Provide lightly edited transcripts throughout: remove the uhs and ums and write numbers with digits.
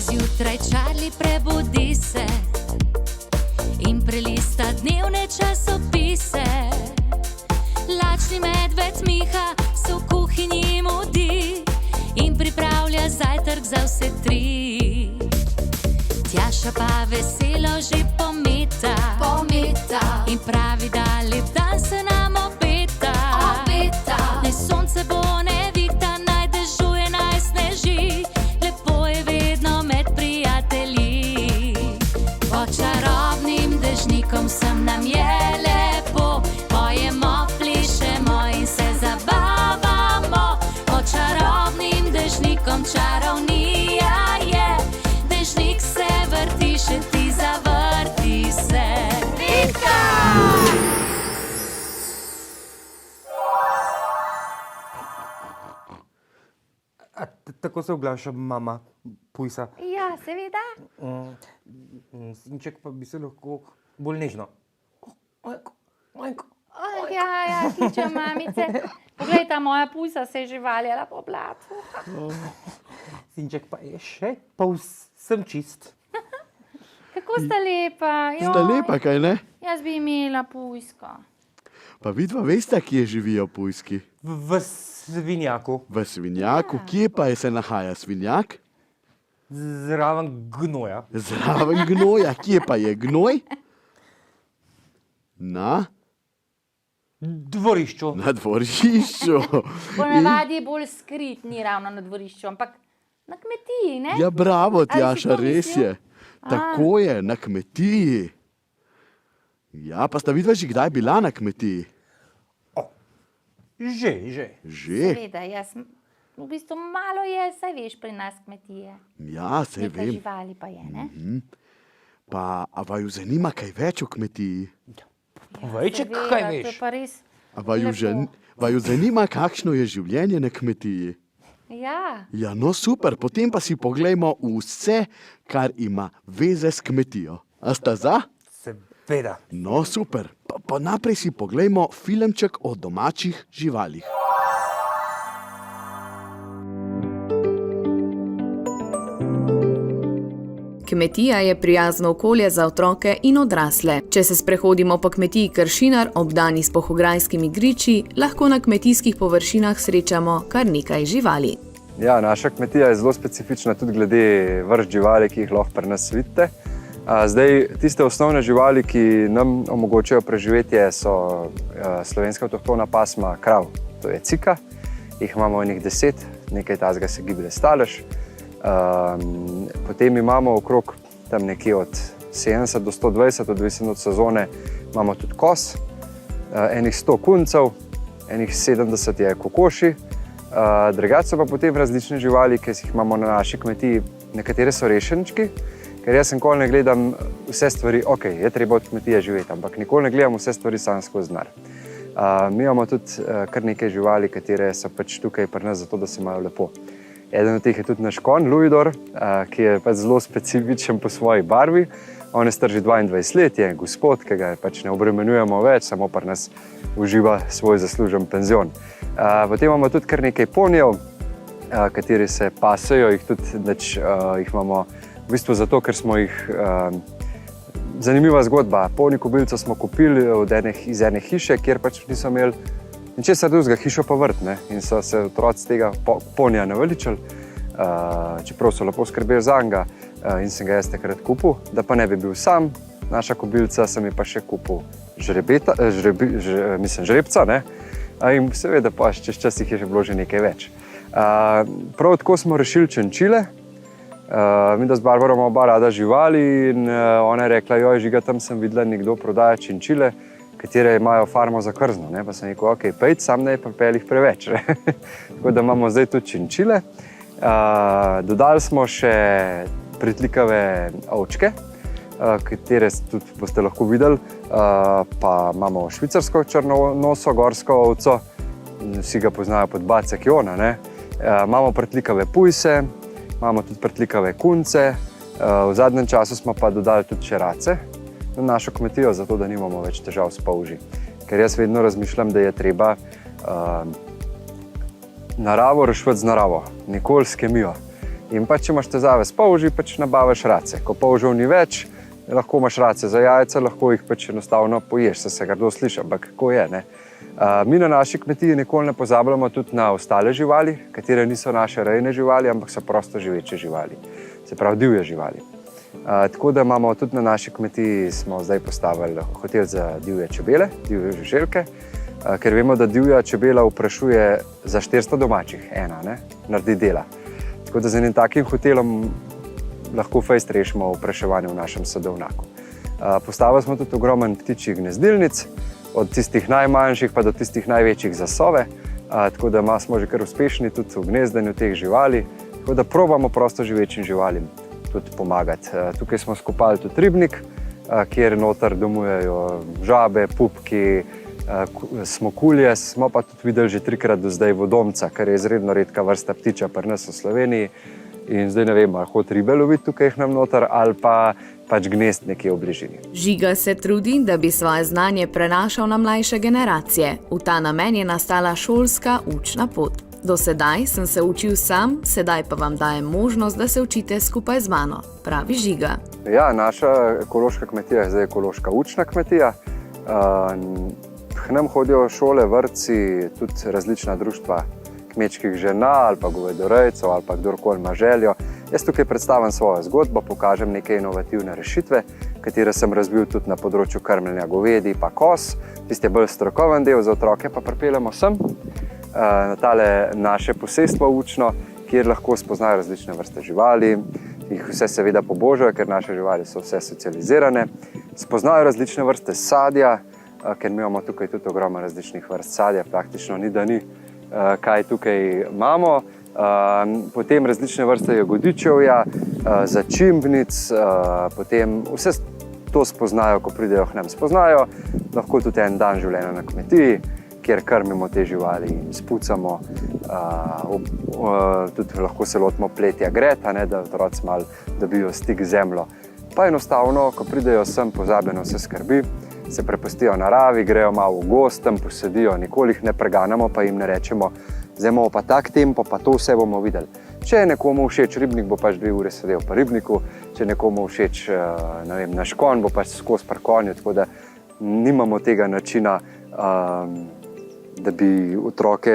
zjutraj Charlie prebudi se in prelista dnevne časopise. Lačni medved Miha se v kuhinji mudi in pripravlja zajtrk za vse tri. Tjaša pa veselo že pometa in pravi, da lep dan se nam obeta. Naj sonce bo nevihta, naj dežuje, naj sneži, lepo je vedno med prijatelji. Pod čarobnim dežnikom sem nam je lepo, pojemo, plišemo in se zabavamo. Pod čarobnim dežnikom čarovnija je, dežnik se vrti, še ti zavrti se. Vitka! Tako se oglaša mama pujsa. Ja, seveda. Sinček pa bi se lahko bolj nežno. Ja, tiče mamice. Poglej, ta moja pujsa se je že valjala po blatu. Sinček pa je še povsem čist. Kako sta lepa. Sta lepa, kaj ne? Jaz bi imela pujsko. Pa vidva veste, kje živijo pujski? V svinjaku. V svinjaku? Kje pa se nahaja svinjak? Zraven gnoja. Zraven gnoja. Kje pa je gnoj? Na dvorišču. Na dvorišču. Ponavadi je bolj skrit, ni ravno na dvorišču, ampak na kmetiji, ne? Ja, bravo, Ali si Tjaša, to res mislil? je. Tako je, na kmetiji. Ja, pa sta vidva že kdaj bila na kmetiji? Že. Že? Seveda, jaz v bistvu malo je, saj veš, pri nas kmetije. Ja, saj Nekaj vem. živali pa je, ne? Pa, a vaju zanima kaj več o kmetiji? Povejček, Seveda, kaj to veš? je pa res A vaju lepo. zanima, kakšno je življenje na kmetiji? Ja, Ja, no super, potem pa si poglejmo vse, kar ima veze s kmetijo. A sta za? Seveda. No super, pa naprej si poglejmo filmček o domačih živalih. Kmetija je prijazno okolje za otroke in odrasle. Če se sprehodimo po kmetiji Kršinar, obdani s pohograjskimi griči, lahko na kmetijskih površinah srečamo kar nekaj živali. Ja, naša kmetija je zelo specifična tudi glede vrst živali, ki jih lahko pri nas vidite. Zdaj, tiste osnovne živali, ki nam omogočajo preživetje, so slovenska avtohtona pasma krav, to je cika. Jih imamo enih 10, nekaj tazga se giblje stalež. Potem imamo okrog tam nekje od 70 do 120, odvisno od sezone, imamo tudi kos, enih 100 kuncev, enih 70 je kokoši. Drugače so pa potem različne živali, ki jih imamo na naši kmetiji. Nekatere so rešenčki, ker jaz nikoli ne gledam vse stvari, ok, je treba od kmetije živeti, ampak nikoli ne gledam vse stvari sam skozi denar. Mi imamo tudi kar nekaj živali, katere so pač tukaj pri nas zato, da se imajo lepo. Eden od teh je tudi naš konj, Luidor, ki je pač zelo specifičen po svoji barvi. On je star že 22 let, je gospod, ki ga pač ne obremenjujemo več, samo pri nas uživa svoj zaslužen penzion. Potem imamo tudi kar nekaj ponijev, kateri se pasejo, jih imamo v bistvu zato, ker smo jih... Zanimiva zgodba, ponij kobilico smo kupili iz ene hiše, kjer pač niso imeli ničesar drugega, hišo pa vrt, ne? In so se otroci tega ponija naveličali, čeprav so lepo skrbeli zanj in sem ga jaz takrat kupil, da pa ne bi bil sam. Naša kobilica sem ji pa še kupil žrebca, ne? In seveda pa čez čas jih je že bilo že nekaj več. Prav tako smo rešili čenčile. Mi da z Barbaro imamo oba rada živali in ona je rekla, joj, Žiga, tam sem videla, nekdo prodaja čenčile, katere imajo farmo za krzno. Pa sem rekel, ok, pejt, sam ne pripelji jih preveč. Tako da imamo zdaj tudi čenčile. Dodali smo še pritlikave ovčke, katere tudi boste lahko videli. Pa imamo švicarsko črnonoso, gorsko ovco, vsi ga poznajo pod Bacek Jona. Imamo pritlikave pujse, imamo tudi pritlikave kunce. V zadnjem času smo pa dodali tudi čerace na našo kmetijo, zato da nimamo več težav s polži. Ker jaz vedno razmišljam, da je treba naravo rešiti z naravo, nikoli s kemijo. In pa če imaš težave s polži, pač nabaviš race. Ko polžev ni več, lahko imaš race za jajca, lahko jih pač enostavno poješ, se grdo sliši, ampak kako je, ne? Mi na naši kmetiji nikoli ne pozabljamo tudi na ostale živali, katere niso naše rejne živali, ampak so prosto živeče živali, se pravi divje živali. Tako da imamo tudi na naši kmetiji, smo zdaj postavili hotel za divje čebele, divje žuželke, ker vemo, da divja čebela vprašuje za 400 domačih, naredi dela. Tako da z enim takim hotelom lahko fejst rešimo vpraševanje v našem sadovnjaku. Postavili smo tudi ogromen ptičjih gnezdilnic, od tistih najmanjših pa do tistih največjih za sove, tako da smo že kar uspešni tudi v gnezdanju teh živali, tako da probamo prosto živečim živalim tudi pomagati. Tukaj smo skopali tudi ribnik, kjer noter domujejo žabe, pupki, smokulje, smo pa tudi videli že 3-krat do zdaj vodomca, kar je izredno redka vrsta ptiča pri nas v Sloveniji. In zdaj ne vem, ali hod ribe loviti tukaj nam noter, ali pa pač gnezd nekje v bližini. Žiga se trudi, da bi svoje znanje prenašal na mlajše generacije. V ta namen je nastala šolska učna pot. Do sedaj sem se učil sam, sedaj pa vam dajem možnost, da se učite skupaj z mano, pravi Žiga. Ja, naša ekološka kmetija je zdaj ekološka učna kmetija. K nam hodijo šole, vrtci, tudi različna društva kmečkih žena ali pa govedorejcev ali pa kdorkoli ima željo. Jaz tukaj predstavim svojo zgodbo, pokažem neke inovativne rešitve, katere sem razvil tudi na področju krmljenja govedi pa koz. Tisti je bolj strokoven del, za otroke pa pripeljemo sem na tale naše posestvo učno, kjer lahko spoznajo različne vrste živali, jih vse seveda pobožajo, ker naše živali so vse socializirane, spoznajo različne vrste sadja, ker mi imamo tukaj tudi ogromno različnih vrst sadja, praktično ni da ni, kaj tukaj imamo. Potem različne vrste jagodičevja, začimbnic, potem vse to spoznajo, ko pridejo k nam. Spoznajo lahko tudi en dan življenja na kmetiji, kjer krmimo te živali in spucamo, tudi lahko se lotimo pletja gred, da otroci malo dobijo stik z zemljo. Pa enostavno, ko pridejo sem, pozabijo na vse skrbi, se prepustijo naravi, grejo malo v gozd, tam posedijo, nikoli jih ne preganjamo, pa jim ne rečemo, zdaj imamo pa tak tempo, pa to vse bomo videli. Če je nekomu všeč ribnik, bo pač 2 ure sedel po ribniku, če je nekomu všeč naš konj, bo pač skozi pri konju, tako da nimamo tega načina, da bi otroke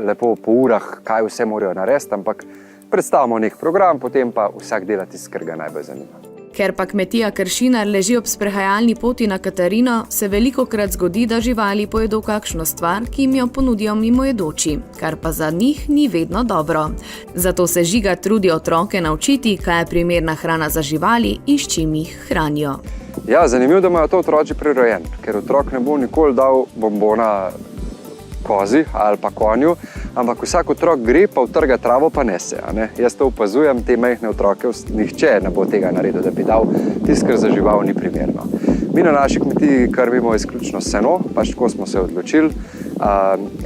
lepo po urah, kaj vse morajo narediti, ampak predstavimo nek program, potem pa vsak dela tisto, kar ga najbolj zanima. Ker pa kmetija Kršinar leži ob sprehajalni poti na Katarino, se velikokrat zgodi, da živali pojedo kakšno stvar, ki jim jo ponudijo mimojedoči, kar pa za njih ni vedno dobro. Zato se Žiga trudi otroke naučiti, kaj je primerna hrana za živali in s čim jih hranijo. Ja, zanimivo, da imajo to otroci prirojen, ker otrok ne bo nikoli dal bombona kozi ali pa konju, ampak vsak otrok gre pa utrga travo pa nese. Jaz to opazujem, te majhne otroke, nihče ne bo tega naredil, da bi dal tisto, kar za žival ni primerno. Mi na naši kmetiji krmimo izključno seno, pač tako smo se odločili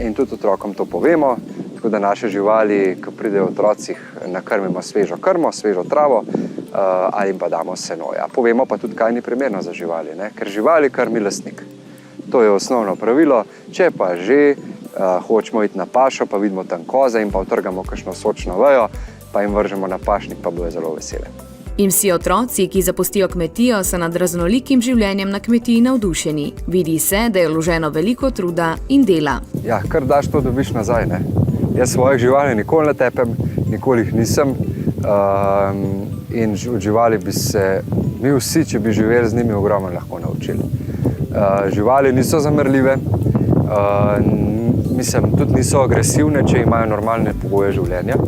in tudi otrokom to povemo, tako da naše živali, ko pridejo otrocih, nakrmimo svežo krmo, svežo travo ali jim pa damo seno. Ja, povemo pa tudi, kaj ni primerno za živali, ker živali krmi lastnik. To je osnovno pravilo, če pa že hočemo iti na pašo, pa vidimo tam koze in pa utrgamo kakšno sočno vejo, pa jim vržemo na pašnik, pa bojo zelo vesele. In vsi otroci, ki zapustijo kmetijo, so nad raznolikim življenjem na kmetiji navdušeni. Vidi se, da je vloženo veliko truda in dela. Ja, kar daš, to dobiš nazaj, ne? Jaz svojih živali nikoli ne tepem, nikoli jih nisem in od živali bi se mi vsi, če bi živeli z njimi, ogromno lahko naučili. Živali niso zamrljive, tudi niso agresivne, če imajo normalne pogoje življenja.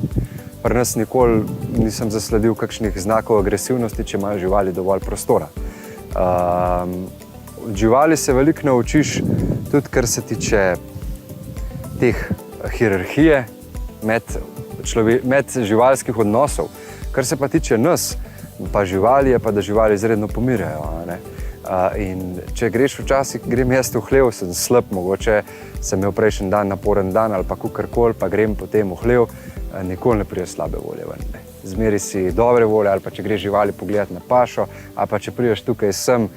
Pri nas nikoli nisem zasledil kakšnih znakov agresivnosti, če imajo živali dovolj prostora. Od živali se veliko naučiš, tudi kar se tiče teh hierarhije med živalskih odnosov. Kar se pa tiče nas, pa živali, je pa, da živali izredno pomirjajo. In če greš včasih, grem jaz v hlev, sem slab, mogoče sem imel prejšnji dan naporen dan ali pa kakorkoli, pa grem potem v hlev, nikoli ne pride slabe volje ven. Zmeri si dobre volje, ali pa če greš živali pogledati na pašo, ali pa če prideš tukaj sem,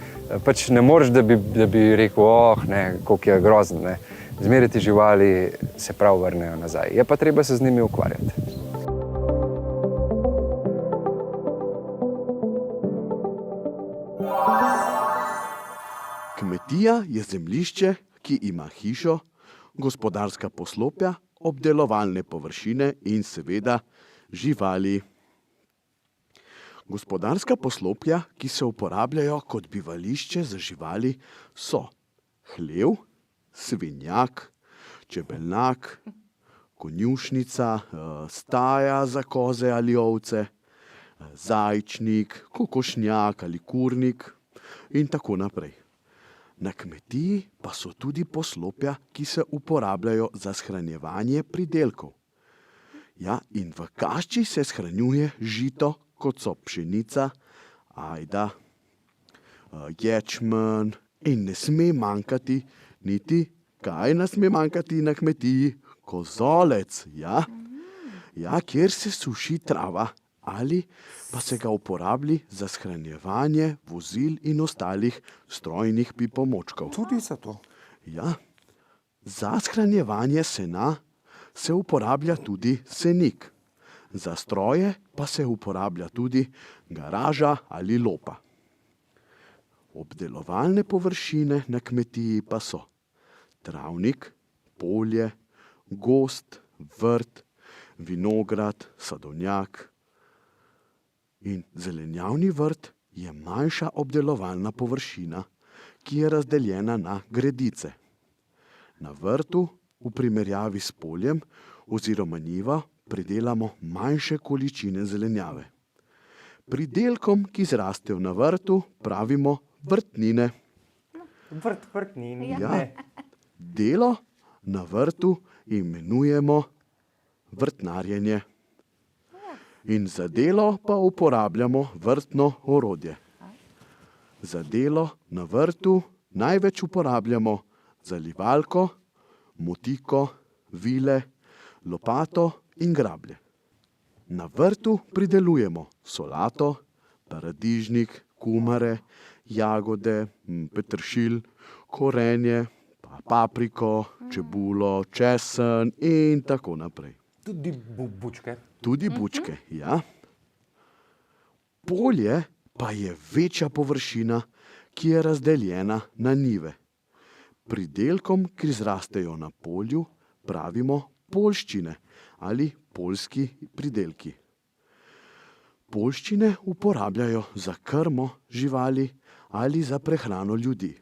pač ne moreš, da bi rekel, koliko je grozen. Zmeri ti živali se prav vrnejo nazaj. Je pa treba se z njimi ukvarjati. Kmetija je zemljišče, ki ima hišo, gospodarska poslopja, obdelovalne površine in seveda živali. Gospodarska poslopja, ki se uporabljajo kot bivališče za živali, so hlev, svinjak, čebelnjak, konjušnica, staja za koze ali ovce, zajčnik, kokošnjak ali kurnik in tako naprej. Na kmetiji pa so tudi poslopja, ki se uporabljajo za shranjevanje pridelkov. Ja, in v kašči se shranjuje žito, kot so pšenica, ajda, ječmen in ne sme manjkati niti, kaj ne sme manjkati na kmetiji, kozolec, ja, kjer se suši trava ali pa se ga uporablja za shranjevanje vozil in ostalih strojnih pripomočkov. Tudi za to. Ja, za shranjevanje sena se uporablja tudi senik. Za stroje pa se uporablja tudi garaža ali lopa. Obdelovalne površine na kmetiji pa so travnik, polje, gozd, vrt, vinograd, sadovnjak. In zelenjavni vrt je manjša obdelovalna površina, ki je razdeljena na gredice. Na vrtu v primerjavi s poljem oziroma njivo pridelamo manjše količine zelenjave. Pridelkom, ki zrastejo na vrtu, pravimo vrtnine. Vrtnini. Ja, delo na vrtu imenujemo vrtnarjenje. In za delo pa uporabljamo vrtno orodje. Za delo na vrtu največ uporabljamo zalivalko, motiko, vile, lopato in grablje. Na vrtu pridelujemo solato, paradižnik, kumare, jagode, peteršilj, korenje, papriko, čebulo, česen in tako naprej. Tudi bučke. Tudi bučke, ja. Polje pa je večja površina, ki je razdeljena na njive. Pridelkom, ki zrastejo na polju, pravimo poljščine ali poljski pridelki. Poljščine uporabljajo za krmo živali ali za prehrano ljudi.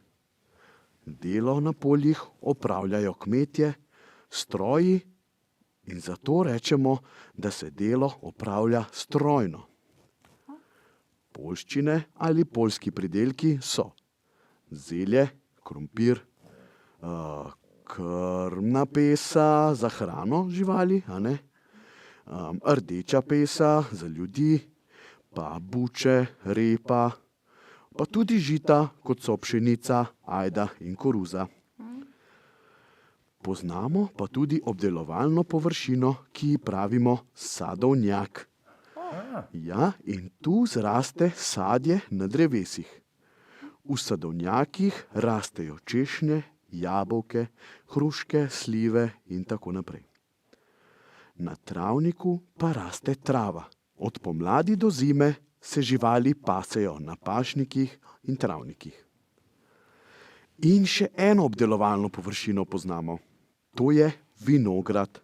Delo na poljih opravljajo kmetje, stroji in zato rečemo, da se delo opravlja strojno. Poljščine ali poljski pridelki so zelje, krompir, krmna pesa za hrano živali, rdeča pesa za ljudi, pa buče, repa, pa tudi žita, kot so pšenica, ajda in koruza. Poznamo pa tudi obdelovalno površino, ki ji pravimo sadovnjak. Ja, in tu zraste sadje na drevesih. V sadovnjakih rastejo češnje, jabolke, hruške, slive in tako naprej. Na travniku pa raste trava. Od pomladi do zime se živali pasejo na pašnikih in travnikih. In še eno obdelovalno površino poznamo. To je vinograd.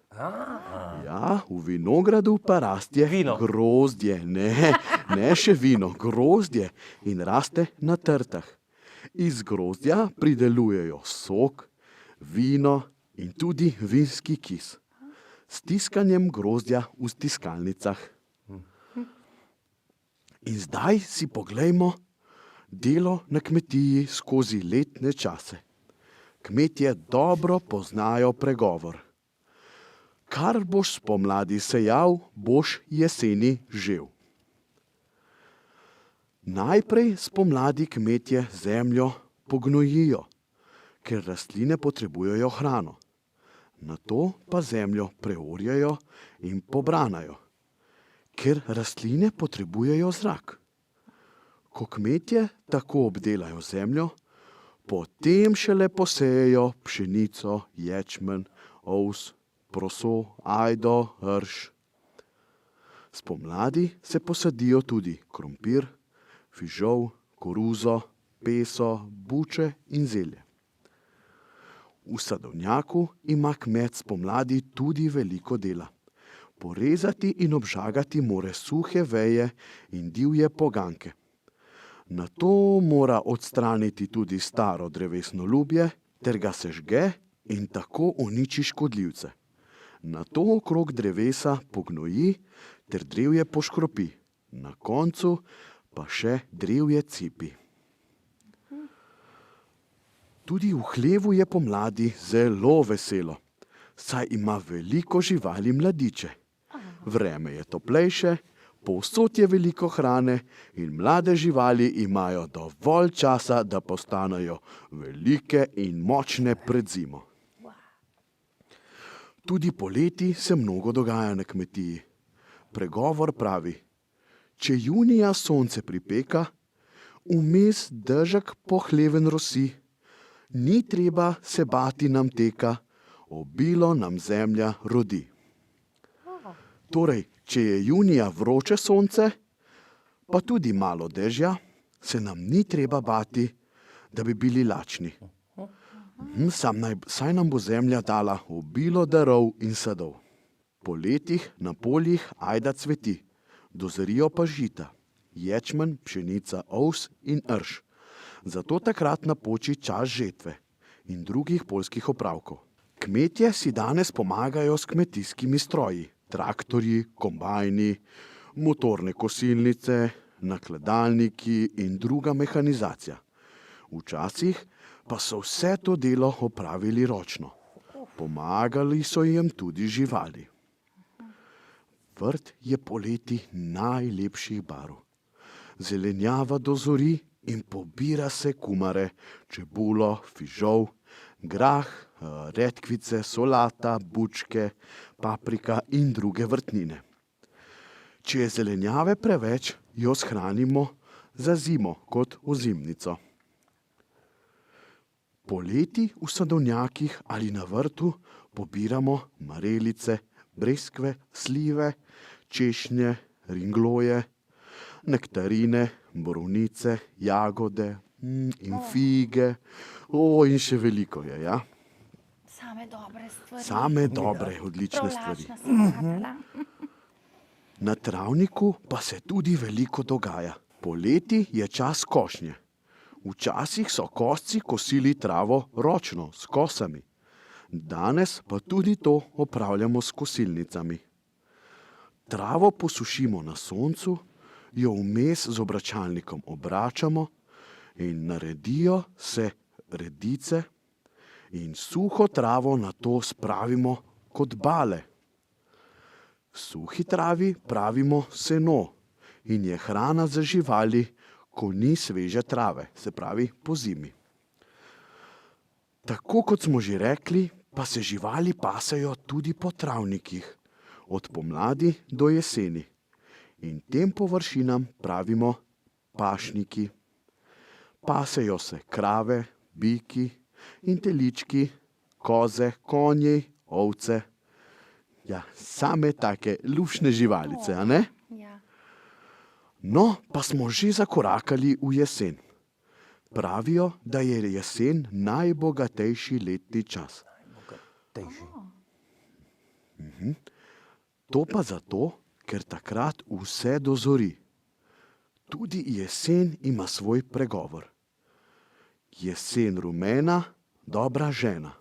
Ja, v vinogradu pa raste grozdje. Ne še vino, grozdje in raste na trtah. Iz grozdja pridelujejo sok, vino in tudi vinski kis. S tiskanjem grozdja v stiskalnicah. In zdaj si poglejmo delo na kmetiji skozi letne čase. Kmetje dobro poznajo pregovor. Kar boš spomladi sejal, boš jeseni žel. Najprej spomladi kmetje zemljo pognojijo, ker rastline potrebujejo hrano. Nato pa zemljo preorjajo in pobranajo, ker rastline potrebujejo zrak. Ko kmetje tako obdelajo zemljo, potem šele posejejo pšenico, ječmen, ovs, proso, ajdo, rž. Spomladi se posadijo tudi krompir, fižol, koruzo, peso, buče in zelje. V sadovnjaku ima kmet spomladi tudi veliko dela. Porezati in obžagati mora suhe veje in divje poganke. Nato mora odstraniti tudi staro drevesno lubje, ter ga sežge in tako uniči škodljivce. Nato okrog drevesa pognoji ter drevje poškropi. Na koncu pa še drevje cipi. Tudi v hlevu je pomladi zelo veselo, saj ima veliko živali mladiče. Vreme je toplejše, povsod je veliko hrane in mlade živali imajo dovolj časa, da postanejo velike in močne pred zimo. Tudi poleti se mnogo dogaja na kmetiji. Pregovor pravi: če junija sonce pripeka, vmes dežek pohleven rosi, ni treba se bati nam teka, obilo nam zemlja rodi. Torej, če je junija vroče sonce, pa tudi malo dežja, se nam ni treba bati, da bi bili lačni. Saj nam bo zemlja dala obilo darov in sadov. Po letih na poljih ajda cveti, dozorijo pa žita, ječmen, pšenica, ovs in rž. Zato takrat napoči čas žetve in drugih poljskih opravkov. Kmetje si danes pomagajo s kmetijskimi stroji, traktorji, kombajni, motorne kosilnice, nakladalniki in druga mehanizacija. Včasih pa so vse to delo opravili ročno. Pomagali so jim tudi živali. Vrt je poleti najlepših barv. Zelenjava dozori in pobira se kumare, čebulo, fižol, grah, redkvice, solata, bučke, paprika in druge vrtnine. Če je zelenjave preveč, jo shranimo za zimo kot ozimnico. Poleti v sadovnjakih ali na vrtu pobiramo marelice, breskve, slive, češnje, ringloje, nektarine, borovnice, jagode in fige. In še veliko je, ja? Same dobre stvari. Same dobre, odlične stvari. Privlačna sem ratala. Na travniku pa se tudi veliko dogaja. Poleti je čas košnje. Včasih so kosci kosili travo ročno, s kosami. Danes pa tudi to opravljamo s kosilnicami. Travo posušimo na soncu, jo vmes z obračalnikom obračamo in naredijo se redice in suho travo nato spravimo kot bale. Suhi travi pravimo seno in je hrana za živali, ko ni sveže trave, se pravi po zimi. Tako kot smo že rekli, pa se živali pasejo tudi po travnikih, od pomladi do jeseni. In tem površinam pravimo pašniki. Pasejo se krave, biki in telički, koze, konji, ovce. Ja, same take luštne živalice, a ne? Ja. No, pa smo že zakorakali v jesen. Pravijo, da je jesen najbogatejši letni čas. To pa zato, ker takrat vse dozori. Tudi jesen ima svoj pregovor. Jesen rumena, dobra žena.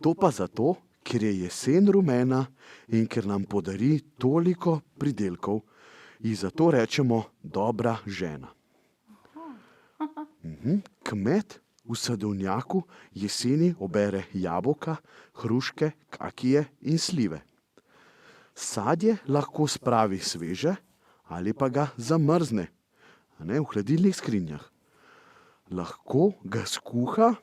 To pa zato, ker je jesen rumena in ker nam podari toliko pridelkov, in zato rečemo dobra žena. Kmet v sadovnjaku jeseni obere jabolka, hruške, kakije in slive. Sadje lahko spravi sveže ali pa ga zamrzne, v hladilnih skrinjah. Lahko ga skuha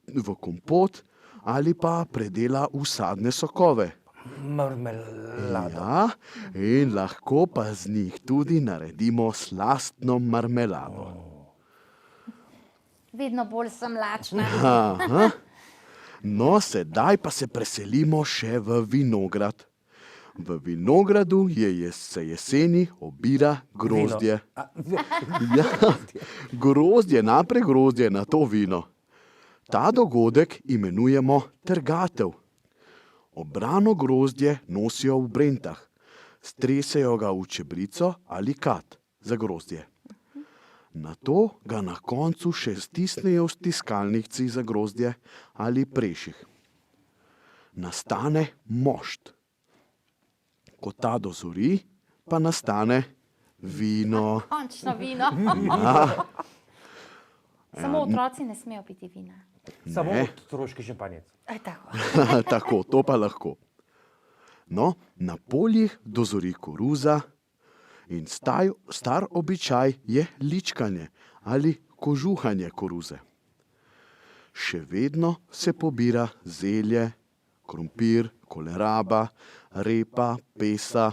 v kompot ali pa predela v sadne sokove. Marmelado. Ja, in lahko pa z njih tudi naredimo slastno marmelado. Vedno bolj sem lačna. Aha. No, sedaj pa se preselimo še v vinograd. V vinogradu se jeseni obira grozdje. Ja, grozdje, naprej grozdje na to vino. Ta dogodek imenujemo trgatev. Obrano grozdje nosijo v brentah, stresejo ga v čebrico ali kat za grozdje. Nato ga na koncu še stisnejo v stiskalnici za grozdje ali preših. Nastane mošt. Ko ta dozori, pa nastane vino. Končno vino. Samo otroci ne smejo piti vina. Samo otroški šampanjec. Tako. Tako, to pa lahko. No, na poljih dozori koruza in star običaj je ličkanje ali kožuhanje koruze. Še vedno se pobira zelje, krompir, koleraba, repa, pesa,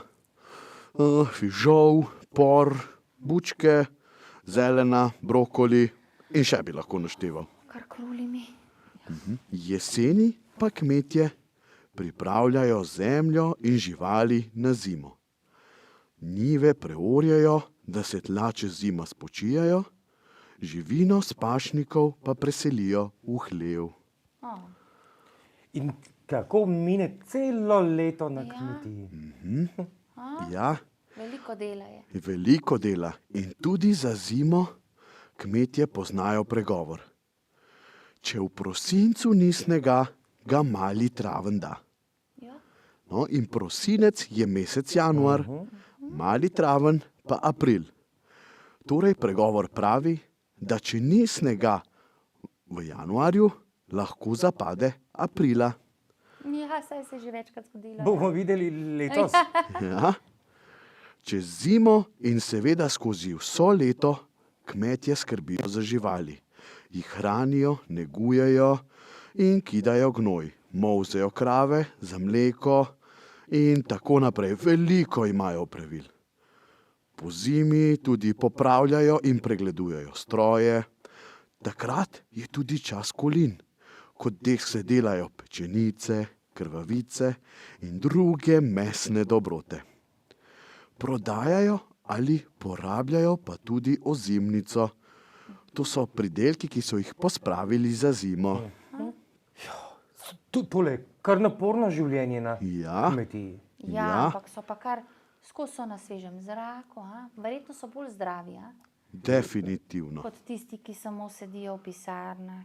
fižol, por, bučke, zelena, brokoli in še bi lahko našteval. Kar kruli mi. Jeseni pa kmetje pripravljajo zemljo in živali na zimo. Njive preorjajo, da se tla čez zimo spočijajo, živino s pašnikov pa preselijo v hlev. In kako mine celo leto na kmetiji? Ja, Veliko dela je. veliko dela in tudi za zimo kmetje poznajo pregovor. Če v prosincu ni snega, ga mali traven da. Ja. No, in prosinec je mesec januar, mali traven pa april. Torej pregovor pravi, da če ni snega v januarju, lahko zapade aprila. Ja, saj se je že večkrat zgodilo. Bomo videli letos. Ja. Čez zimo in seveda skozi vso leto kmetje skrbijo za živali. Jih hranijo, negujejo in kidajo gnoj. Molzejo krave za mleko in tako naprej. Veliko imajo opravil. Po zimi tudi popravljajo in pregledujejo stroje. Takrat je tudi čas kolin. Kot teh se delajo pečenice, krvavice in druge mesne dobrote. Prodajajo ali porabljajo pa tudi ozimnico. To so pridelki, ki so jih pospravili za zimo. Tole, kar naporno življenje na Ja. kmetiji. Ja, ampak so pa kar skozi so na svežem zraku. Verjetno so bolj zdravi, Definitivno. kot tisti, ki samo sedijo v pisarnah.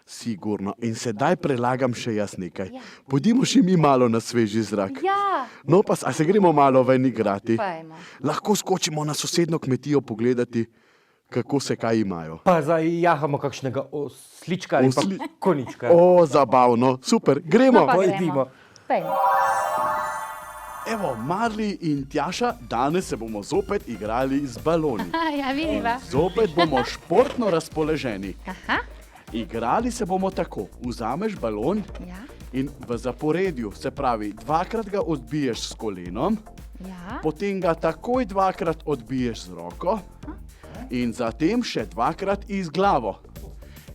Sigurno. In sedaj prelagam še jaz nekaj. Ja. Pojdimo še mi malo na sveži zrak. Ja, No pa a se gremo malo ven igrati. pojmo. Lahko skočimo na sosednjo kmetijo pogledati, kako se kaj imajo. Pa zdaj jahamo kakšnega oslička ali Osli- pa konička. O, zabavno. Super, gremo. Pa Pojdimo. gremo. Pojmo. Evo, Marli in Tjaša, danes se bomo zopet igrali z baloni. Ja, vidiva. Zopet bomo športno razpoloženi. Aha, Igrali se bomo tako. Vzameš balon ja, in v zaporedju, se pravi, dvakrat ga odbiješ s kolenom, ja. potem ga takoj dvakrat odbiješ z roko in zatem še dvakrat iz glavo.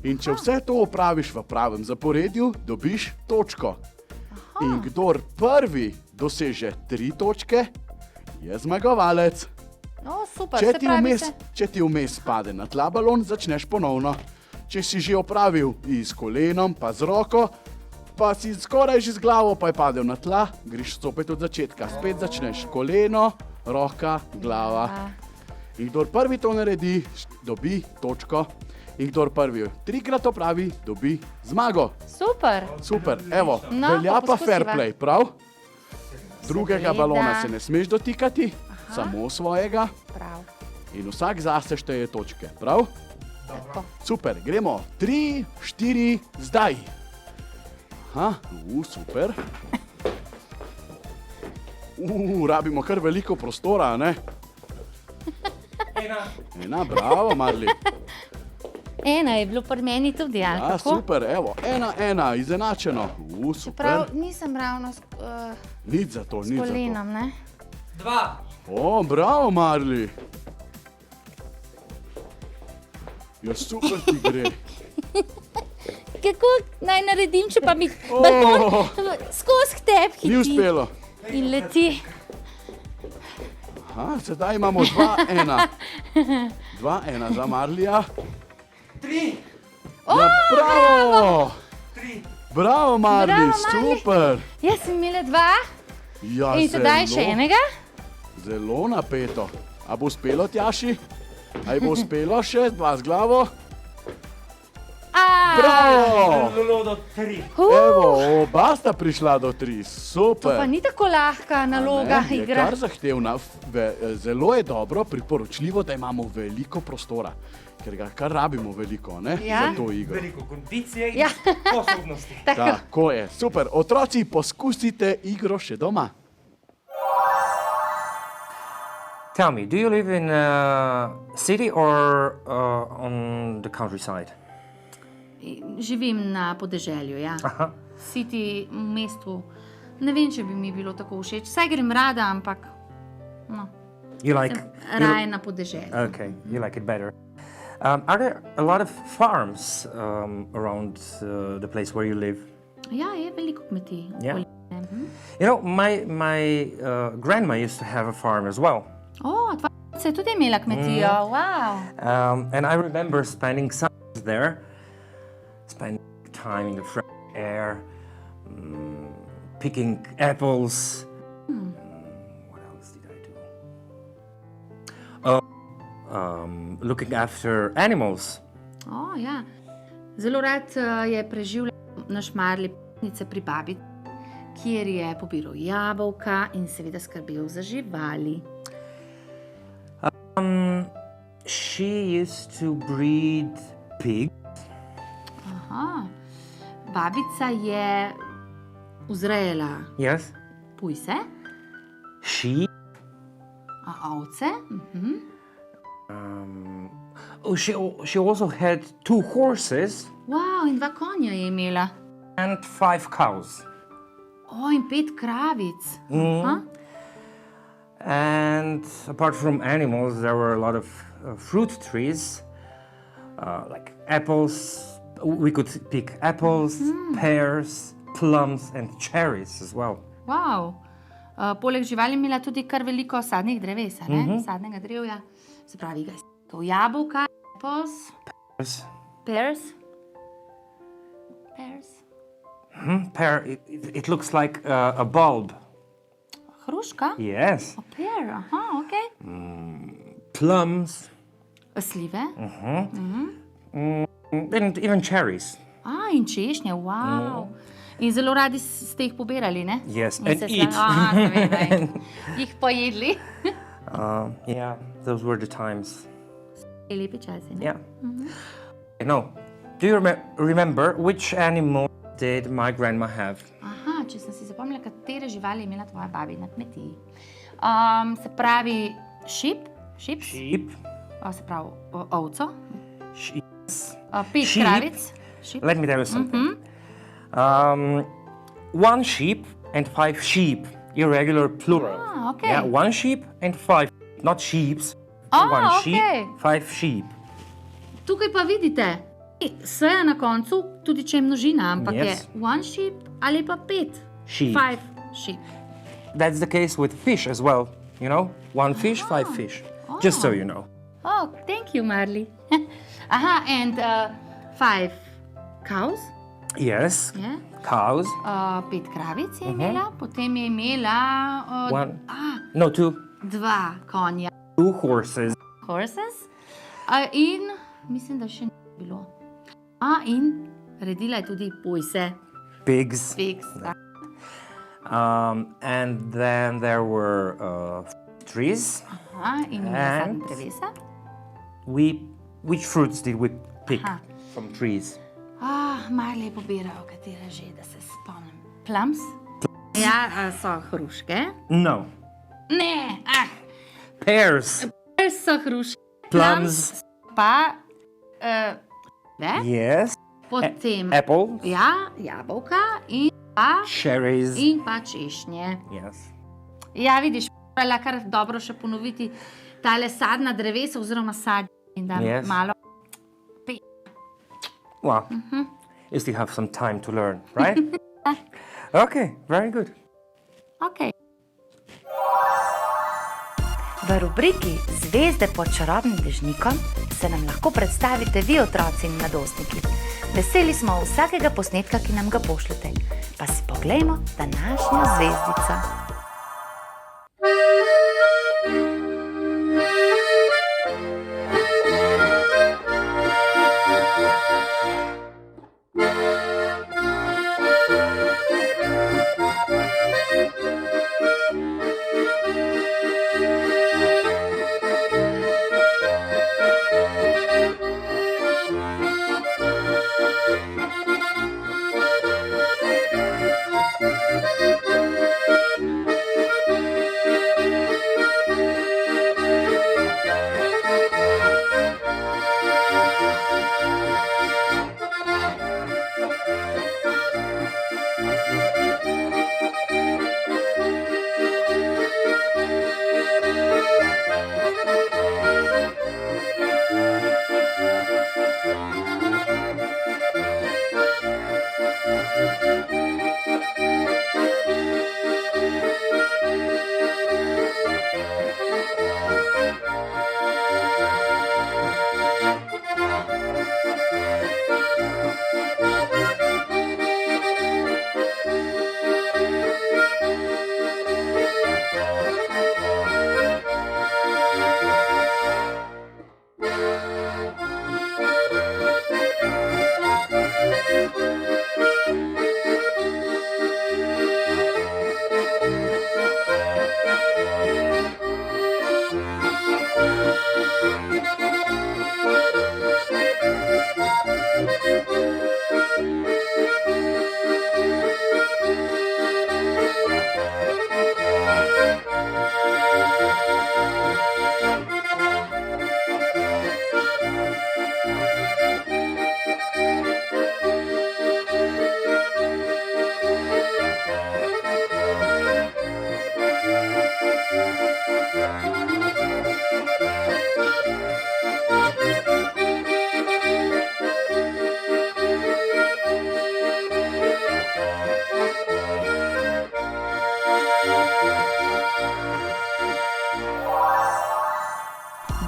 In če vse to opraviš v pravem zaporedju, dobiš točko. In kdor prvi doseže 3 točke, je zmagovalec. No, super, Če se ti, pravi vmes, se... če ti vmes pade na tla balon, začneš ponovno. Če si že opravil s kolenom, pa z roko, pa si skoraj že z glavo, pa je padel na tla, greš spet od začetka. Spet začneš koleno, roka, glava. In kdor prvi to naredi, dobi točko. In kdor prvi 3-krat opravi, dobi zmago. Super. Super, evo, No, velja pa pa fair poskusiva. play, prav? Drugega Seveda. balona se ne smeš dotikati, samo svojega. Prav. In vsak zase šteje točke, prav? Tako. Super, gremo. 3, 4, zdaj. Aha, super. Rabimo kar veliko prostora, ne? Ena, bravo, Marli. Ena je bilo pri meni tudi, ali Ja, kako? super, evo, 1-1, izenačeno. Prav, Super. nisem ravno s Nič za to, nič za to. kolenom, ne? O, bravo, Marli. Ja, super ti gre. Kako naj naredim, če pa mi Oh. balon skozi k tebi hiti? Ni uspelo. in leti. Aha, sedaj imamo 2-1. 2-1 za Marlija. 3, Ja, bravo! 3. Bravo, Marli, Bravo, Marli. super! Jaz sem imela 2 Ja, in sedaj še enega. Zelo napeto. A bo uspelo, Tjaši? A ji bo uspelo še 2 z glavo? Bravo! Lolo do 3. Evo, oba sta prišla do 3, To pa super. ni tako lahka naloga Je igra. kar zahtevna. Zelo je dobro, priporočljivo, da imamo veliko prostora, ker ga kar rabimo veliko, ne? Ja. Za to igro. Veliko kondicije in Ja. sposobnosti. Tako je, super. Otroci, poskusite igro še doma. Tell me, do you live in a city or on the countryside? Živim na podeželju, ja. Aha. City v mestu. Ne vem, če bi mi bilo tako všeč. Saj grem rada, ampak no, You like? sem raje na podeželju. Okay, you like it better. Are there a lot of farms around the place where you live? Ja, je veliko kmetij. Ja. okoli mene. You know, my grandma used to have a farm as well. O, tvoja se je tudi imela kmetijo, wow. And I remember spending summers there, spending time in the fresh air, picking apples. What else did I do? Looking after animals. O, ja. Zelo rad je preživljal na Šmarli Petnice pri babici, kjer je pobiral jabolka in seveda skrbel za živali. She used to breed pigs. Aha. Babica je vzrejala Yes. pujse, Sheep. ovce. Oh, she also had 2 horses Wow, in 2 konja je imela. and 5 cows. O, in 5 kravic. Aha. And apart from animals, there were a lot of fruit trees, like apples. We could pick apples, pears, plums, and cherries as well. Wow. Poleg živali je imela tudi kar veliko sadnih dreves, a ne? Sadnega drevja. Se pravi, jabolka, apples, Pears. pears. Pears. Pear, it looks like a bulb. Hruška? Yes. A pear, aha, ok. Plums, Slive. and even cherries. In češnje, wow. In zelo radi ste jih pobirali, ne? Yes, In and se eat. seveda, jih pojedli. Yeah, those were the times. Lepi časi, ne? Yeah. No, do you remember which animal did my grandma have? Aha, če sem si zapomnila, katere živali je imela tvoja babi na kmetiji. Se pravi, sheep, Sheep. se pravi, ovco, Sheep. 5 Sheep. kravic. Sheep. Let me tell you something. 1 sheep and 5 sheep. Irregular plural. Okay. Yeah, 1 sheep and 5, not sheeps. Ah, 1 okay. sheep, 5 sheep. Tukaj pa vidite, S je na koncu, tudi če je množina, ampak Yes. je 1 sheep ali pa 5. Sheep. 5 sheep. That's the case with fish as well. You know, 1 fish, 5 fish. Just so you know. Oh, thank you, Marley. Aha, and 5 cows, Yes, yeah. cows. 5 kravic je imela, potem je imela 2 2 konja, horses. horses, in mislim, da še ni bilo. In redila je tudi pujse, Pigs. pigs. And then there were trees. In imela sadne And? drevesa. Which fruits did we pick Aha. from trees? Marley je pobiral, katere že, da se spomnim. Plums? Ja, so hruške. No. Ne, Pears. so hruške. Plums. Pa, ne? Yes. Potem, Apple. ja, jabolka in pa češnje. Yes. Ja, vidiš, morala kar dobro še ponoviti tale sadna drevesa oziroma sadje in da Yes. malo. Well, you still have some time to learn, right? Okay, very good. Ok, V rubriki Zvezde pod čarobnim dežnikom se nam lahko predstavite vi, otroci in mladostniki. Veseli smo vsakega posnetka, ki nam ga pošljete. Pa si poglejmo današnjo zvezdico.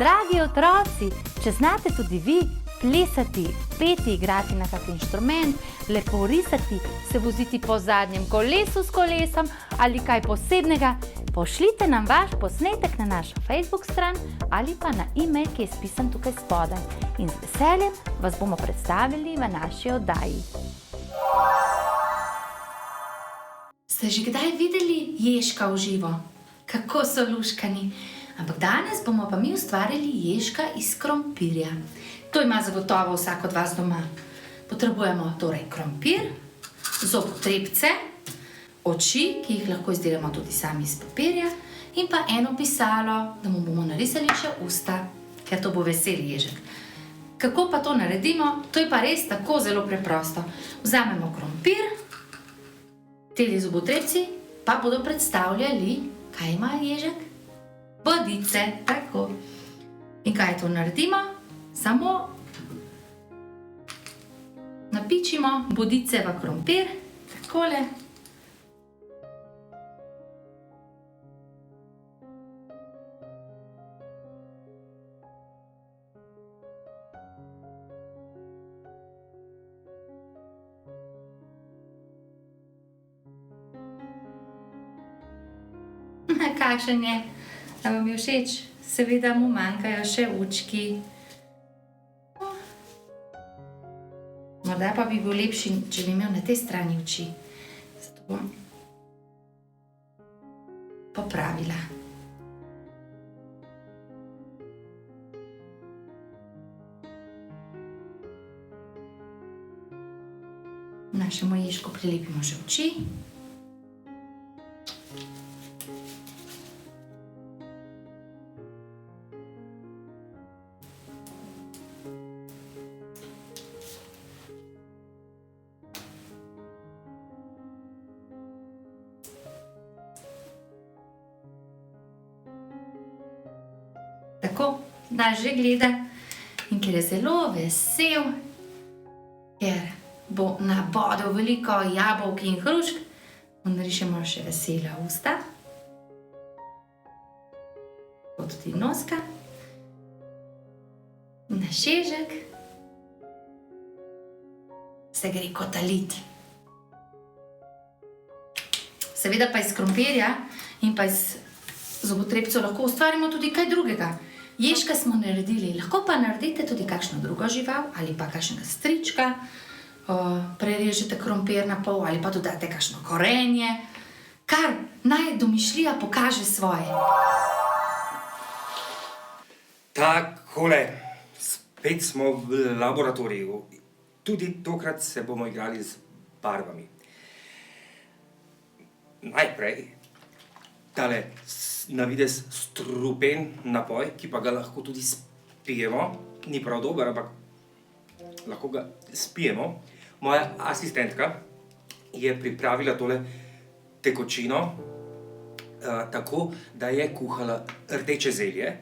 Dragi otroci, če znate tudi vi plesati, peti, igrati na kak inštrument, lepo risati, se voziti po zadnjem kolesu s kolesom ali kaj posebnega, pošljite nam vaš posnetek na našo Facebook stran ali pa na e-mail, ki je spisan tukaj spodaj. In z veseljem vas bomo predstavili v naši oddaji. Ste že kdaj videli ježka v živo? Kako so luškani? Ampak danes bomo pa mi ustvarili ježka iz krompirja. To ima zagotovo vsak od vas doma. Potrebujemo torej krompir, zobotrebce, oči, ki jih lahko izdelamo tudi sami iz papirja, in pa eno pisalo, da mu bomo narisali še usta, ker to bo vesel ježek. Kako pa to naredimo? To je pa res tako zelo preprosto. Vzamemo krompir, teli zobotrebci pa bodo predstavljali, kaj ima ježek? Bodice, tako. In kaj to naredimo? Samo napičimo bodice v krompir, takole. Kakšen je? A vam je všeč? Seveda mu manjkajo še očki. Morda pa bi bil lepši, če bi imel na tej strani oči. Zato bom popravila. Našemu ježku prilepimo še oči. Tako, daš že gleda in ker je zelo vesel, ker bo nabodel veliko jabolk in hrušk, mu narišemo še vesela usta. tudi noska, našežek, se gre kotaliti. Seveda pa iz krompirja in pa iz zobotrebcev lahko ustvarimo tudi kaj drugega. Ježka smo naredili, lahko pa naredite tudi kakšno drugo žival ali pa kakšnega strička, prerežete krompir na pol ali pa dodate kakšno korenje. Kar naj domišljija pokaže svoje. Takole, spet smo v laboratoriju. Tudi tokrat se bomo igrali z barvami. Najprej tale na videz strupen napoj, ki pa ga lahko tudi spijemo. Ni prav dober, ampak lahko ga spijemo. Moja asistentka je pripravila tole tekočino tako, da je kuhala rdeče zelje,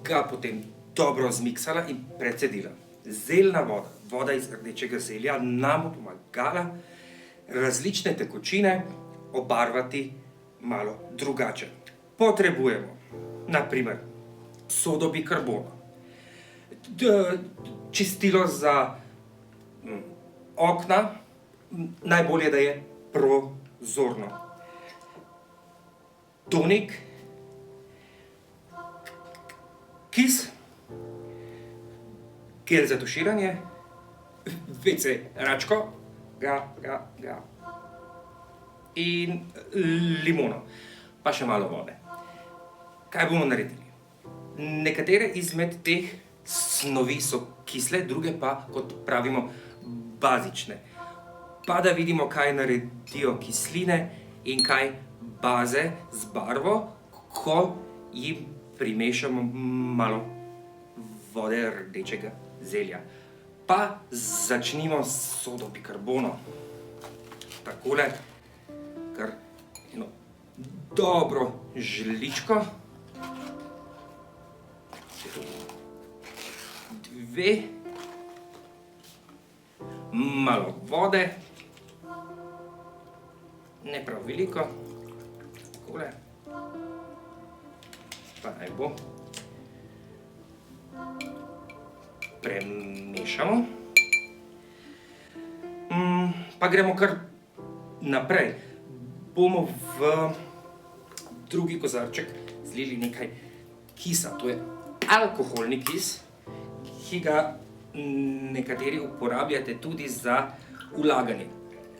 ga potem dobro zmiksala in precedila. Zeljna voda, voda iz rdečega zelja, nam bo pomagala različne tekočine obarvati malo drugače. Potrebujemo, na primer, sodo bikarbono, čistilo za okna, najbolje, da je prozorno. Tonik, kis, gel za tuširanje, WC račko, in limono, pa še malo vode. Kaj bomo naredili? Nekatere izmed teh snovi so kisle, druge pa, kot pravimo, bazične. Pa da vidimo, kaj naredijo kisline in kaj baze z barvo, ko jim primešamo malo vode rdečega zelja. Pa začnimo s sodo bikarbono. Takole, kar eno dobro žličko, 2, malo vode, ne prav veliko, takole, pa naj bo. Premešamo. Pa gremo kar naprej. Bomo v drugi kozarček zlili nekaj kisa. To je alkoholni kis, ki ga nekateri uporabljate tudi za vlaganje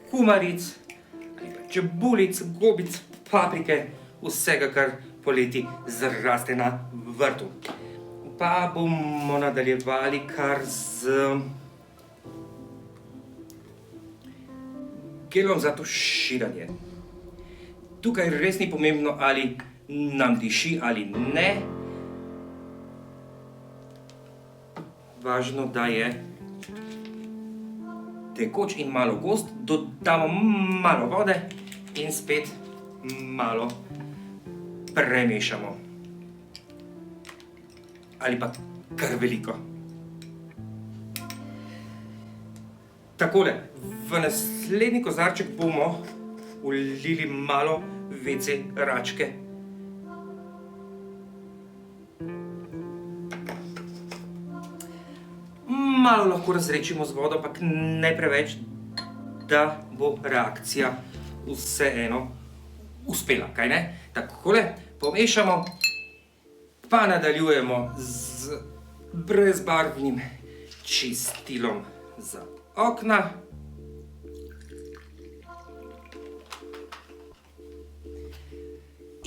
kumaric, čebulic, gobic, paprike, vsega, kar poleti zraste na vrtu. Pa bomo nadaljevali kar z gelom za tuširanje. Tukaj res ni pomembno, ali nam diši ali ne. Važno, da je tekoč in malo gost. Dodamo malo vode in spet malo premešamo. Ali pa kar veliko. Takole, v naslednji kozarček bomo vlili malo WC račke. Malo lahko razredčimo z vodo, ampak ne preveč, da bo reakcija vseeno uspela, kaj ne? Takole, pomešamo, pa nadaljujemo z brezbarvnim čistilom za okna.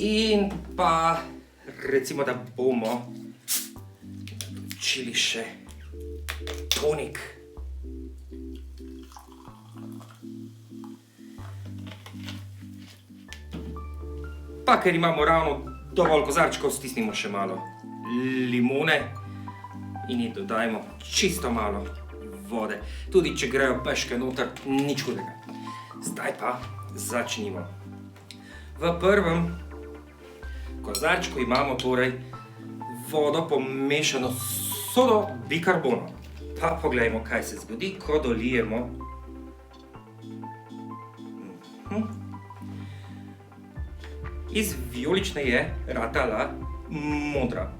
In pa recimo, da bomo učili še tonik. Pa ker imamo ravno dovolj kozarčkov, stisnimo še malo limone in ji dodajmo čisto malo vode. Tudi če grejo peške noter, nič hudega. Zdaj pa začnimo. V prvem kozarčku imamo torej vodo pomešano s sodo bikarbono. Pa poglejmo, kaj se zgodi, ko dolijemo. Iz vijolične je ratala modra.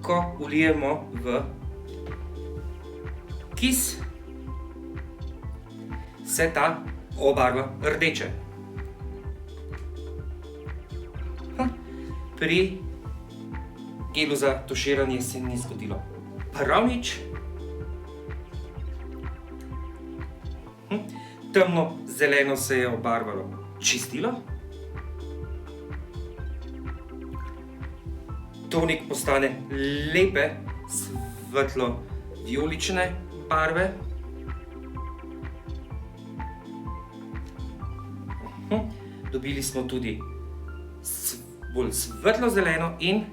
Ko vlijemo v kis, se ta obarva rdeče. Pri gelu za tuširanje se ni zgodilo prav nič. Temno zeleno se je obarvalo čistilo. Tonik postane lepe, svetlo vijolične barve. Dobili smo tudi bolj svetlo zeleno in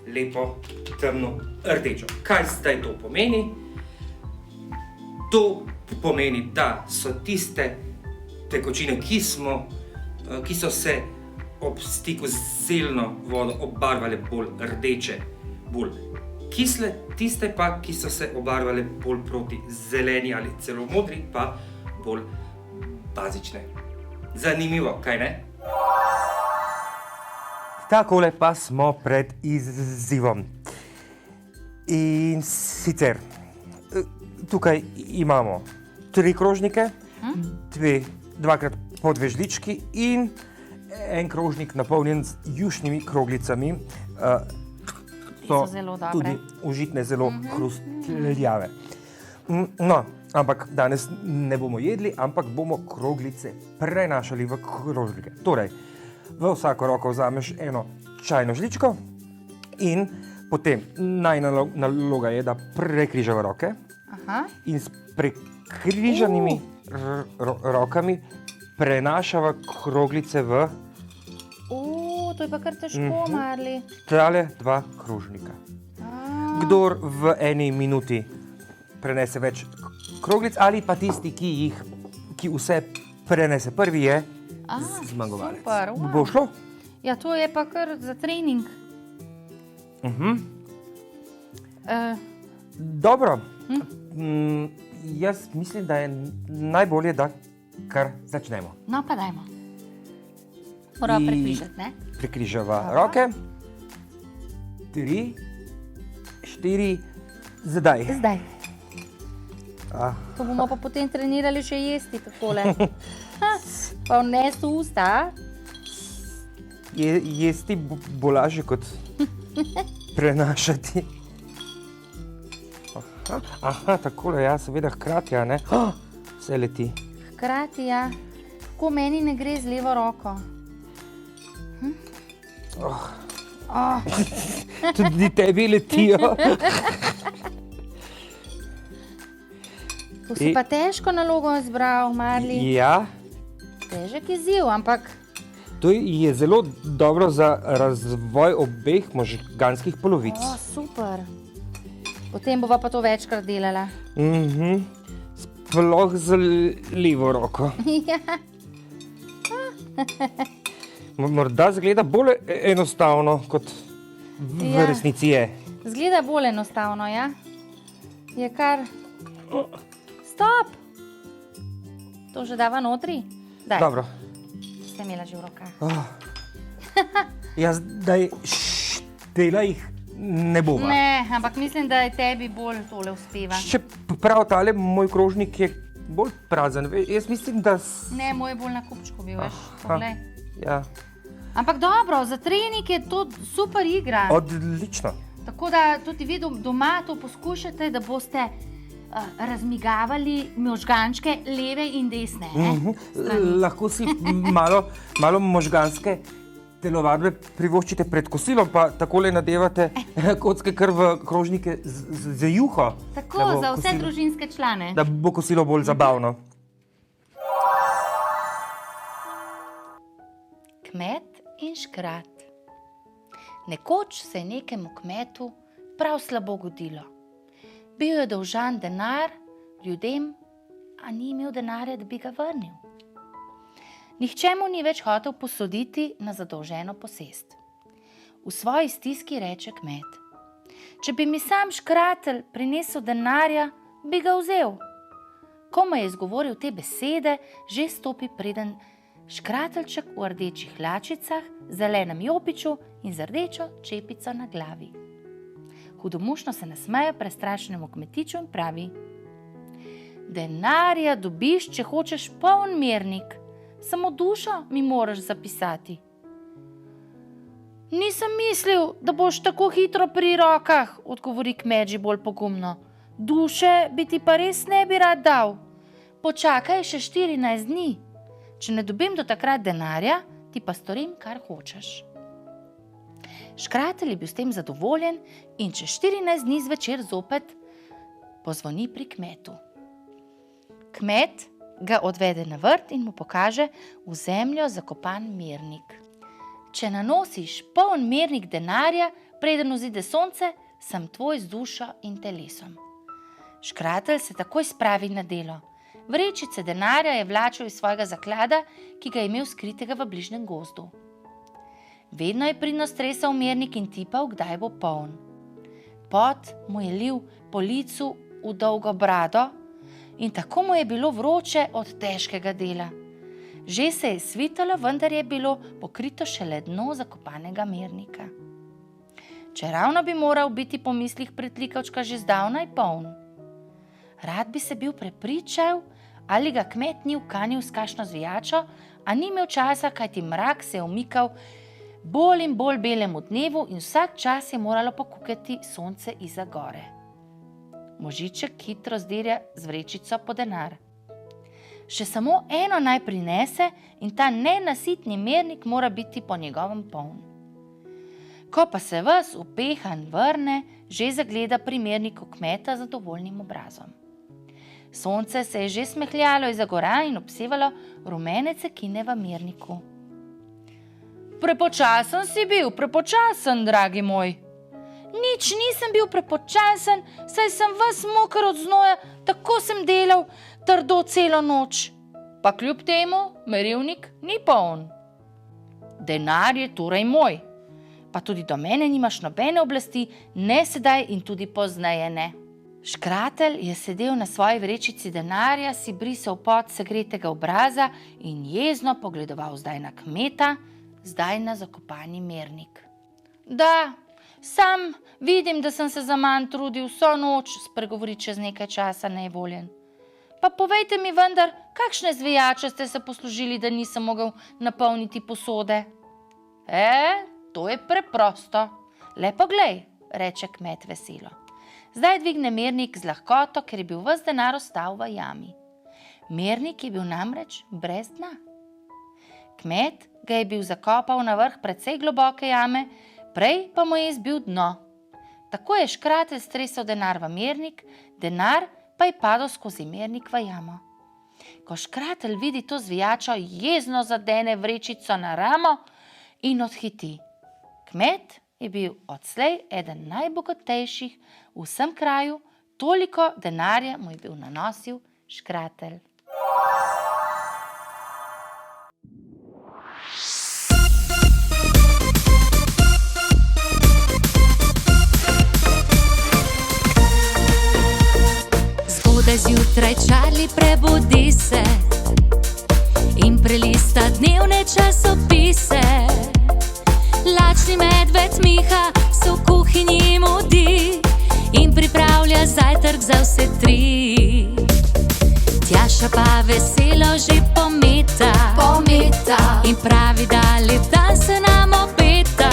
lepo temno rdečo. Kaj zdaj to pomeni? To pomeni, da so tiste tekočine, ki so se ob stiku z zeljno vodo obarvale bolj rdeče, bolj kisle, tiste pa, ki so se obarvale bolj proti zeleni ali celo modri, pa bolj bazične. Zanimivo, kaj ne? Takole pa smo pred izzivom. In sicer, tukaj imamo 3 krožnike, dvakrat po 2 žlički in en krožnik napolnjen z jušnimi kroglicami. So zelo dobre. Tudi užitne, zelo hrustljave. No, ampak danes ne bomo jedli, ampak bomo kroglice prenašali v krožnike. Torej, v vsako roko vzameš eno čajno žličko in potem naloga je, da prekrižava roke. Aha. In s prekrižanimi rokami prenašava kroglice v To je pa kar težko, Marli. tale 2 krožnika. Kdor v eni minuti prenese več kroglic ali pa tisti, ki vse prenese prvi, je zmagovalec. Super, wow. Bo šlo? Ja, to je pa kar za trening. Dobro. Jaz mislim, da je najbolje, da kar začnemo. No, pa dajmo. Moramo prekrižati, ne? Prekrižava roke. 3, 4, zdaj. Zdaj. To bomo pa potem trenirali še jesti takole. Pa vnesti v usta. Jesti bo lažje kot prenašati. Aha, takole, ja, seveda hkrati, a ne? Vse leti. Hkrati, ja. Tako meni ne gre z levo roko. Tudi tebi letijo. To si pa težko nalogo izbral, Marli. Ja, Težek izziv, ampak to je zelo dobro za razvoj obeh možganskih polovic. super. Potem bova pa to večkrat delala. Sploh z levo roko. Ja. Morda zgleda bolj enostavno, kot v Ja. resnici je. Zgleda bolj enostavno, ja? Je kar... Stop! To že dava notri? Daj. Dobro. Ste imela že v rokah. Jaz zdaj štela jih ne bova. Ne, ampak mislim, da je tebi bolj tole uspeva. Še prav tale moj krožnik je bolj prazen. Jaz mislim, da... Ne, moj je bolj na kupčku bil, veš. Poglej. Ja, Ampak dobro, za trening je to super igra. odlično. Tako da tudi vi doma to poskušate, da boste razmigavali možgančke leve in desne. Lahko si malo možganske telovadbe privoščite pred kosilom, pa takole nadevate kocke kar v krožnike z juho. Tako, da bo za vse kosilo- družinske člane. Da bo kosilo bolj zabavno. Kmet in škrat. Nekoč se je nekemu kmetu prav slabo godilo. Bil je dolžan denar ljudem, a ni imel denarja, da bi ga vrnil. Nihče mu ni več hotel posoditi na zadolženo posest. V svoji stiski reče kmet: če bi mi sam škratelj prinesel denarja, bi ga vzel. Ko mu je izgovoril te besede, že stopi preden Škrateljček v rdečih hlačicah, zelenem jopiču in z rdečo čepico na glavi. Hudomušno se nasmeje prestrašenemu kmetiču in pravi: denarja dobiš, če hočeš poln mernik, samo dušo mi moraš zapisati. Nisem mislil, da boš tako hitro pri rokah, odgovori kmet že bolj pogumno. Duše bi ti pa res ne bi rad dal. Počakaj še 14 dni. Če ne dobim do takrat denarja, ti pa storim, kar hočeš. Škratelj je bil s tem zadovoljen in čez 14 dni zvečer zopet pozvoni pri kmetu. Kmet ga odvede na vrt in mu pokaže v zemljo zakopan mernik. Če nanosiš poln mernik denarja, preden vzide sonce, sem tvoj z dušo in telesom. Škratelj se takoj spravi na delo. Vrečice denarja je vlačil iz svojega zaklada, ki ga je imel skritega v bližnjem gozdu. Vedno je pridno stresal mernik in tipal, kdaj bo poln. Pot mu je lil po licu v dolgo brado in tako mu je bilo vroče od težkega dela. Že se je svitalo, vendar je bilo pokrito šele dno zakopanega mernika. Čeravno bi moral biti po mislih pritlikavčka že zdavnaj poln. Rad bi se bil prepričal, ali ga kmet ni ukanil s kakšno zvijačo, a ni imel časa, kajti mrak se je umikal bolj in bolj belemu dnevu in vsak čas je moralo pokukati sonce izza gore. Možiček hitro zdirja z vrečico po denar. Še samo eno naj prinese in ta nenasitni mernik mora biti po njegovem poln. Ko pa se ves upehan vrne, že zagleda pri merniku kmeta z zadovoljnim obrazom. Sonce se je že smehljalo izza gora in obsevalo rumene cekine v merniku. Prepočasen si bil, prepočasen, dragi moj. Nič nisem bil prepočasen, saj sem ves moker od znoja, tako sem delal trdo celo noč. Pa kljub temu merilnik ni poln. Denar je torej moj, pa tudi do mene nimaš nobene oblasti, ne sedaj in tudi pozneje ne. Škratelj je sedel na svoji vrečici denarja, si brisal pot segretega obraza in jezno pogledoval zdaj na kmeta, zdaj na zakopani mernik. Da, sam vidim, da sem se zaman trudil vso noč, spregovori čez nekaj časa nevoljen. Pa povejte mi vendar, kakšne zvijače ste se poslužili, da nisem mogel napolniti posode? To je preprosto. Le poglej, reče kmet veselo. Zdaj dvigne mernik z lahkoto, ker je bil ves denar ostal v jami. Mernik je bil namreč brez dna. Kmet ga je bil zakopal na vrh precej globoke jame, prej pa mu je izbil dno. Tako je škratelj stresel denar v mernik, denar pa je padel skozi mernik v jamo. Ko škratelj vidi to zvijačo, jezno zadene vrečico na ramo in odhiti. Kmet je bil odslej eden najbogatejših v vsem kraju, toliko denarja mu je bil nanosil škratelj. Zgodaj zjutraj Charlie prebudi se in prelista dnevne časopise. Lačni medved Miha se v kuhinji mudi in pripravlja zajtrk za vse tri. Tjaša pa veselo že pometa in pravi, da lep dan se nam obeta.